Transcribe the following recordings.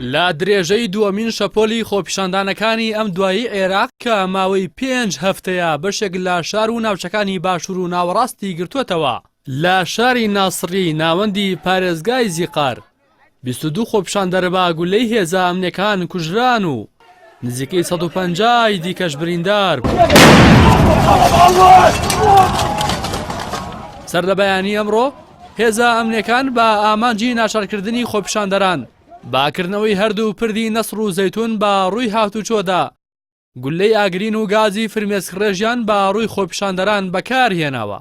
لا درێژەی دووەمین شەپۆلی خۆپیشاندانەکانی ئەم دوایی عێراق کە ماوەی 5 هەفتەیە بەشێک لە شار و ناوچەکانی باشوور و ناوەڕاستی گرتووەتەوە. لە شاری ناسری ناوەندی پارێزگای زیقار 22 خۆپیشاندەربا گولەی هێزە ئەمنیەکان کوژران و نزیکەی 150 دیکەش بریندار بوو. سەردەبەیانی ئەمڕۆ هێزە ئەمنیەکان بە ئامانجی ناچارکردنی خۆپیشاندەران باکردنەوەی هەردوو پردی نەسر و زەیتون بە ڕووی هاتوچۆدا گولەی ئاگرین و گازی فرمێسکڕێژیان بە ڕووی خۆپیشاندەران بەکارهێناوە.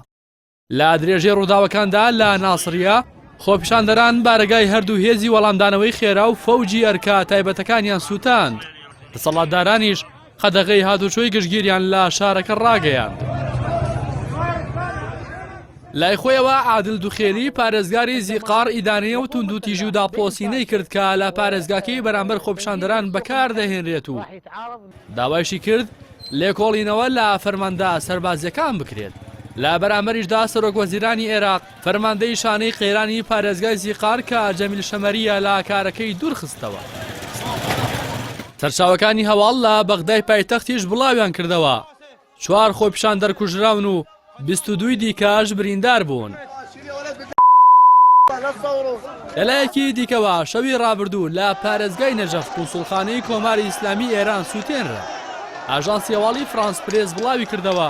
لە درێژەی ڕووداوەکاندا لە ناسریە خۆپیشاندەران بارگای هەردوو هێزی وەڵامدانەوەی خێرا و فەوجی ئەرکا تایبەتەکانیان سووتاند. دەسەڵاتدارانیش خەدەغەی هاتوچۆی گشتگیریان لە شارەکە ڕاگەیاند. لای خۆیەوە عادل دوخێلی پارێزگاری زیقار ئیدانەیە و توندوتیژی و داپۆسینەی کرد کە لە پارێزگاکەی بەرامبەر خۆپیشاندەران بەکار دەهێنرێت و داوایشی کرد لێکۆڵینەوە لە فەرماندا سەربازیەکان بکرێت. لە بەرامبەریشدا سەرۆک وەزیرانی عێراق فەرماندەی شانەی قەیرانی پارێزگای زیقار کە جەمیل شەمەریە لە کارەکەی دوورخستەوە. سەرچاوەکانی هەواڵ لە بەغدای پایتەختیش بڵاویان کردەوە. 4 خۆپیشاندەر کوژراون و 22 دیکەش بریندار بوون. لەلایەکی دیکەوە شەوی ڕابردوو لە پارێزگای نەجەف قونسوڵخانەی کۆماری ئیسلامی ئێران سووتێنرا. ئاژانسی هەواڵی فرانس پرێس بڵاوی کردەوە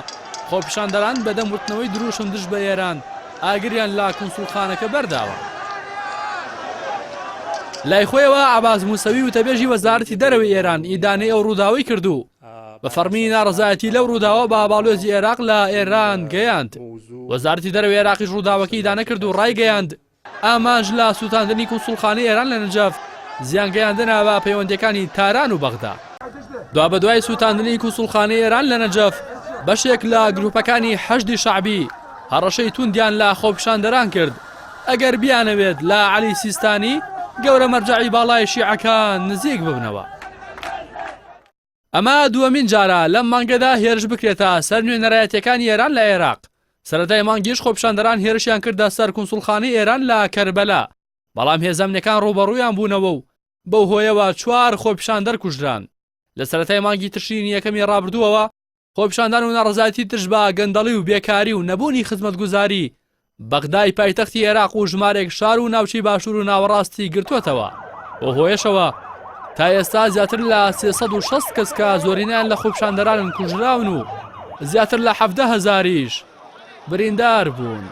خۆپیشاندەران بەدەم وتنەوەی دروشم دژ بە ئێران ئاگریان لە قونسوڵخانەکە بەرداوە. لای خۆیەوە عەباس موسەوی وتەبێژی وەزارەتی دەرەوەی ئێران ئیدانەی ئەو ڕووداوەی کردو بە فەرمی ناڕەزایەتی لەو ڕووداوە بە باڵۆزی عێراق لە ئێران گەیاند. وەزارەتی دەرەوەی عێراقیش ڕووداوەکەی ئیدانە کرد و ڕایگەیاند ئامانج لە سووتاندنی قونسوڵخانەی ئێران لە نەجەف زیانگەیاندنە بە پەیوەندیەکانی تاران و بەغدا. دوا بەدوای سووتاندنی قونسوڵخانەی ئێران لە نەجەف بەشێک لە گروپەکانی حەشدی شەعبی هەڕەشەی توندیان لە خۆپیشاندەران کرد ئەگەر بیانەوێت لە عەلی سیستانی گەورە مەرجەعی باڵای شیعەکان نزیک ببنەوە. ئەمە دووەمین جارە لەم مانگەدا هێرش بکرێتە سەر نوێنەرایەتیەکانی ئێران لە عێراق. سەرەتای مانگیش خۆپیشاندەران هێرشیان کردە سەر قونسوڵخانەی ئێران لە کەربەلا، بەڵام هێزەمنیەکان ڕوبەڕوویان بوونەوە و بەو هۆیەوە 4 خۆپیشاندەر کوژران. لە سەرەتای مانگی تشرینی یەکەمی ڕابردووەوە خۆپیشاندان و ناڕەزایەتی تش بە گەندەڵی و بێکاری و نەبوونی خزمەتگوزاری بەغدای پایتەختی عێراق و ژمارێک شار و ناوچەی باشوور و ناوەڕاستی گرتووەتەوە. بۆ هۆیەشەوە تا ئێستا زیاتر لە 360 کەس کە زۆرینیان لە خۆپیشاندەران کوژراون و زیاتر لە 17,000 بریندار بوون.